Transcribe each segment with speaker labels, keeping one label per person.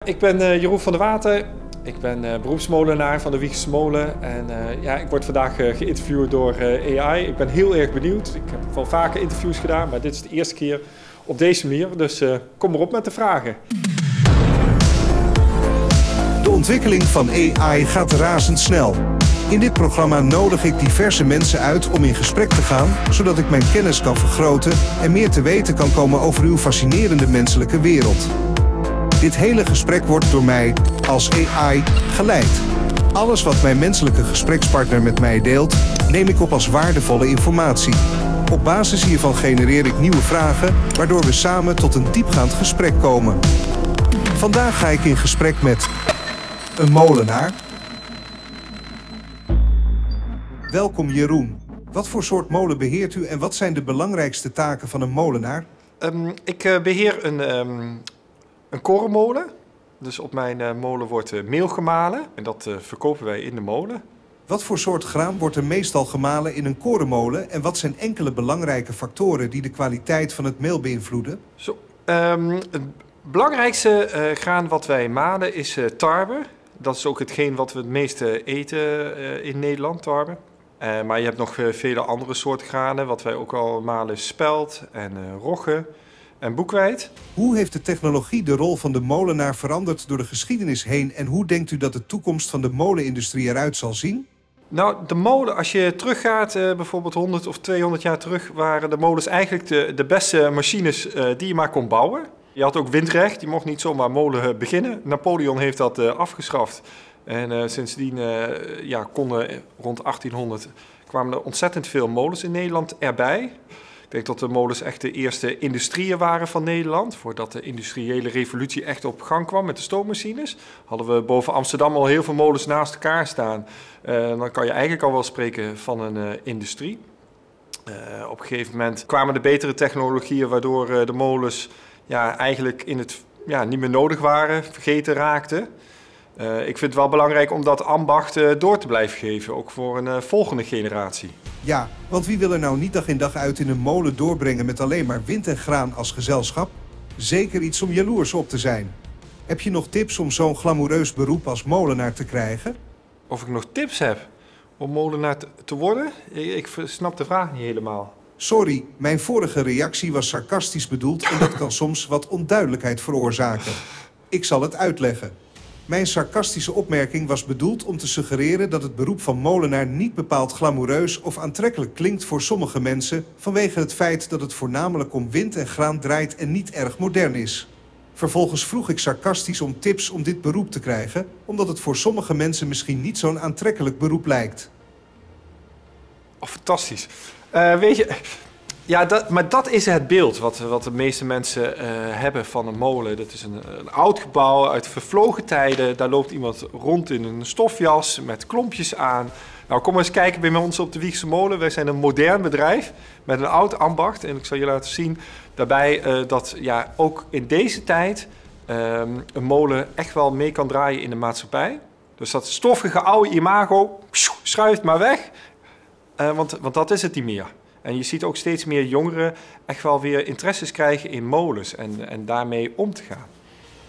Speaker 1: Ik ben Jeroen van der Water. Ik ben beroepsmolenaar van de Wiegse Molen. En ik word vandaag geïnterviewd door AI. Ik ben heel erg benieuwd. Ik heb wel vaker interviews gedaan, maar dit is de eerste keer op deze manier. Dus kom maar op met de vragen.
Speaker 2: De ontwikkeling van AI gaat razendsnel. In dit programma nodig ik diverse mensen uit om in gesprek te gaan, zodat ik mijn kennis kan vergroten en meer te weten kan komen over uw fascinerende menselijke wereld. Dit hele gesprek wordt door mij als AI geleid. Alles wat mijn menselijke gesprekspartner met mij deelt, neem ik op als waardevolle informatie. Op basis hiervan genereer ik nieuwe vragen, waardoor we samen tot een diepgaand gesprek komen. Vandaag ga ik in gesprek met een molenaar. Welkom Jeroen. Wat voor soort molen beheert u en wat zijn de belangrijkste taken van een molenaar?
Speaker 1: Ik beheer een korenmolen. Dus op mijn molen wordt meel gemalen en dat verkopen wij in de molen.
Speaker 2: Wat voor soort graan wordt er meestal gemalen in een korenmolen en wat zijn enkele belangrijke factoren die de kwaliteit van het meel beïnvloeden?
Speaker 1: Het belangrijkste graan wat wij malen is tarwe. Dat is ook hetgeen wat we het meeste eten in Nederland, tarwe. Maar je hebt nog vele andere soorten granen. Wat wij ook al malen is spelt en rogge en boekweit.
Speaker 2: Hoe heeft de technologie de rol van de molenaar veranderd door de geschiedenis heen en hoe denkt u dat de toekomst van de molenindustrie eruit zal zien?
Speaker 1: Nou, de molen, als je teruggaat, bijvoorbeeld 100 of 200 jaar terug, waren de molens eigenlijk de beste machines die je maar kon bouwen. Je had ook windrecht, je mocht niet zomaar molen beginnen. Napoleon heeft dat afgeschaft. En sindsdien konden rond 1800 kwamen er ontzettend veel molens in Nederland erbij. Ik denk dat de molens echt de eerste industrieën waren van Nederland. Voordat de industriële revolutie echt op gang kwam met de stoommachines, hadden we boven Amsterdam al heel veel molens naast elkaar staan. Dan kan je eigenlijk al wel spreken van een industrie. Op een gegeven moment kwamen de betere technologieën waardoor de molens eigenlijk niet meer nodig waren, vergeten raakten. Ik vind het wel belangrijk om dat ambacht door te blijven geven, ook voor een volgende generatie.
Speaker 2: Ja, want wie wil er nou niet dag in dag uit in een molen doorbrengen met alleen maar wind en graan als gezelschap? Zeker iets om jaloers op te zijn. Heb je nog tips om zo'n glamoureus beroep als molenaar te krijgen?
Speaker 1: Of ik nog tips heb om molenaar te worden? Ik snap de vraag niet helemaal.
Speaker 2: Sorry, mijn vorige reactie was sarcastisch bedoeld en dat kan soms wat onduidelijkheid veroorzaken. Ik zal het uitleggen. Mijn sarcastische opmerking was bedoeld om te suggereren dat het beroep van molenaar niet bepaald glamoureus of aantrekkelijk klinkt voor sommige mensen vanwege het feit dat het voornamelijk om wind en graan draait en niet erg modern is. Vervolgens vroeg ik sarcastisch om tips om dit beroep te krijgen, omdat het voor sommige mensen misschien niet zo'n aantrekkelijk beroep lijkt.
Speaker 1: Oh, fantastisch. Weet je, maar dat is het beeld wat de meeste mensen hebben van een molen. Dat is een oud gebouw uit vervlogen tijden. Daar loopt iemand rond in een stofjas met klompjes aan. Nou, kom eens kijken bij ons op de Wiegse Molen. Wij zijn een modern bedrijf met een oud ambacht. En ik zal je laten zien daarbij dat ook in deze tijd een molen echt wel mee kan draaien in de maatschappij. Dus dat stoffige oude imago schuift maar weg. Want dat is het niet meer. En je ziet ook steeds meer jongeren echt wel weer interesses krijgen in molens en daarmee om te gaan.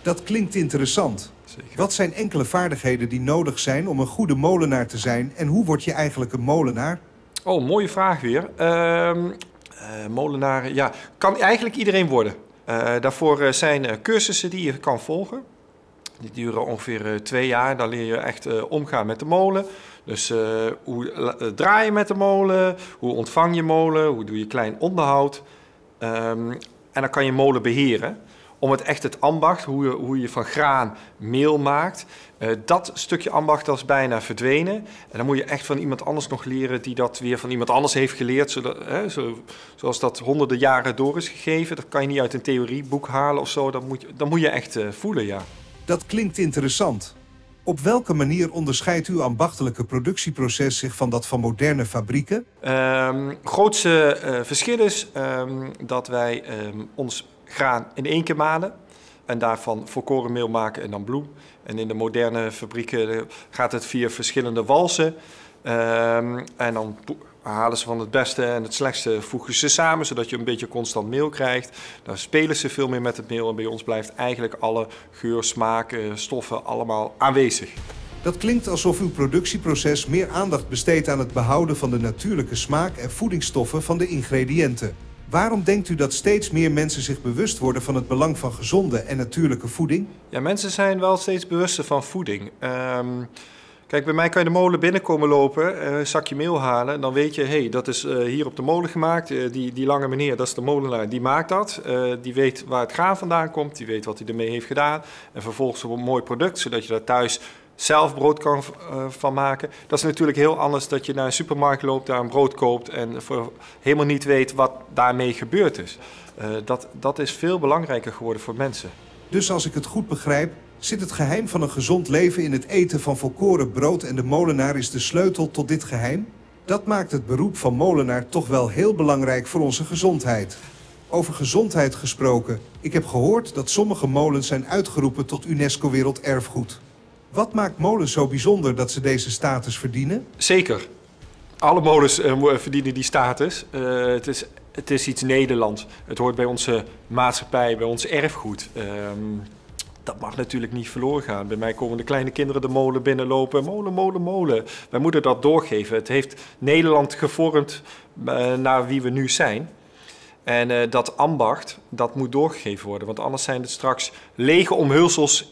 Speaker 2: Dat klinkt interessant.
Speaker 1: Zeker. Wat
Speaker 2: zijn enkele vaardigheden die nodig zijn om een goede molenaar te zijn en hoe word je eigenlijk een molenaar?
Speaker 1: Oh, mooie vraag weer. Molenaar, kan eigenlijk iedereen worden. Daarvoor zijn cursussen die je kan volgen. Die duren ongeveer 2 jaar. Dan leer je echt omgaan met de molen. Dus hoe draai je met de molen, hoe ontvang je molen, hoe doe je klein onderhoud. En dan kan je molen beheren. Om het ambacht, hoe je van graan meel maakt, dat stukje ambacht dat is bijna verdwenen. En dan moet je echt van iemand anders nog leren die dat weer van iemand anders heeft geleerd. Zoals dat honderden jaren door is gegeven. Dat kan je niet uit een theorieboek halen of zo. Dat moet je echt voelen, ja.
Speaker 2: Dat klinkt interessant. Op welke manier onderscheidt uw ambachtelijke productieproces zich van dat van moderne fabrieken?
Speaker 1: Grootste verschil is dat wij ons graan in 1 keer malen. en daarvan volkorenmeel maken en dan bloem. En in de moderne fabrieken gaat het via verschillende walsen. En dan halen ze van het beste en het slechtste, voegen ze samen, zodat je een beetje constant meel krijgt. Dan spelen ze veel meer met het meel en bij ons blijft eigenlijk alle geur, smaak, stoffen allemaal aanwezig.
Speaker 2: Dat klinkt alsof uw productieproces meer aandacht besteedt aan het behouden van de natuurlijke smaak en voedingsstoffen van de ingrediënten. Waarom denkt u dat steeds meer mensen zich bewust worden van het belang van gezonde en natuurlijke voeding?
Speaker 1: Ja, mensen zijn wel steeds bewuster van voeding. Kijk, bij mij kan je de molen binnenkomen lopen, een zakje meel halen. En dan weet je, hey, dat is hier op de molen gemaakt. Die lange meneer, dat is de molenaar, die maakt dat. Die weet waar het graan vandaan komt, die weet wat hij ermee heeft gedaan. En vervolgens een mooi product, zodat je daar thuis zelf brood kan van maken. Dat is natuurlijk heel anders dat je naar een supermarkt loopt, daar een brood koopt en helemaal niet weet wat daarmee gebeurd is. Dat is veel belangrijker geworden voor mensen.
Speaker 2: Dus als ik het goed begrijp, zit het geheim van een gezond leven in het eten van volkoren brood en de molenaar is de sleutel tot dit geheim? Dat maakt het beroep van molenaar toch wel heel belangrijk voor onze gezondheid. Over gezondheid gesproken, ik heb gehoord dat sommige molens zijn uitgeroepen tot UNESCO Werelderfgoed. Wat maakt molens zo bijzonder dat ze deze status verdienen?
Speaker 1: Zeker. Alle molens verdienen die status. Het is iets Nederlands. Het hoort bij onze maatschappij, bij ons erfgoed. Dat mag natuurlijk niet verloren gaan. Bij mij komen de kleine kinderen de molen binnenlopen. Molen, molen, molen. Wij moeten dat doorgeven. Het heeft Nederland gevormd naar wie we nu zijn. En dat ambacht, dat moet doorgegeven worden. Want anders zijn het straks lege omhulsels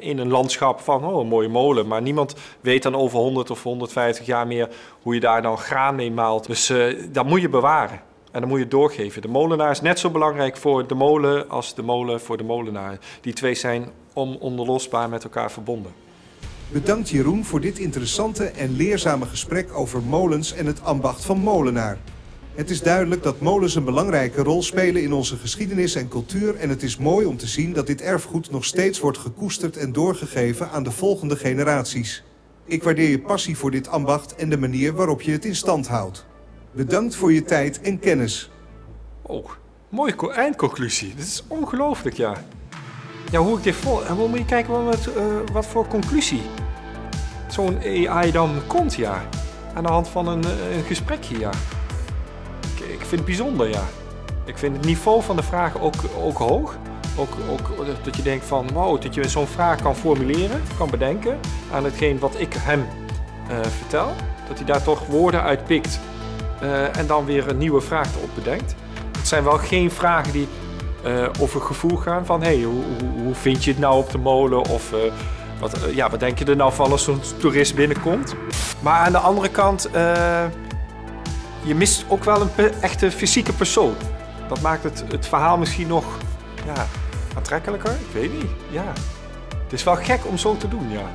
Speaker 1: in een landschap van een mooie molen. Maar niemand weet dan over 100 of 150 jaar meer hoe je daar dan graan mee maalt. Dus dat moet je bewaren. En dan moet je het doorgeven. De molenaar is net zo belangrijk voor de molen als de molen voor de molenaar. Die twee zijn onlosbaar met elkaar verbonden.
Speaker 2: Bedankt Jeroen voor dit interessante en leerzame gesprek over molens en het ambacht van molenaar. Het is duidelijk dat molens een belangrijke rol spelen in onze geschiedenis en cultuur en het is mooi om te zien dat dit erfgoed nog steeds wordt gekoesterd en doorgegeven aan de volgende generaties. Ik waardeer je passie voor dit ambacht en de manier waarop je het in stand houdt. Bedankt voor je tijd en kennis.
Speaker 1: Oh, mooie eindconclusie. Dit is ongelooflijk, ja. Ja, hoe ik dit vol... En moet je kijken wat voor conclusie zo'n AI dan komt, ja. Aan de hand van een gesprekje, ja. Ik vind het bijzonder, ja. Ik vind het niveau van de vragen ook hoog. Ook dat je denkt van, wow, dat je zo'n vraag kan formuleren, kan bedenken aan hetgeen wat ik hem vertel. Dat hij daar toch woorden uit pikt en dan weer een nieuwe vraag erop bedenkt. Het zijn wel geen vragen die over gevoel gaan van, hey, hoe vind je het nou op de molen? Of wat denk je er nou van als zo'n toerist binnenkomt? Maar aan de andere kant... je mist ook wel een echte fysieke persoon. Dat maakt het verhaal misschien nog aantrekkelijker. Ik weet niet. Ja. Het is wel gek om zo te doen, ja.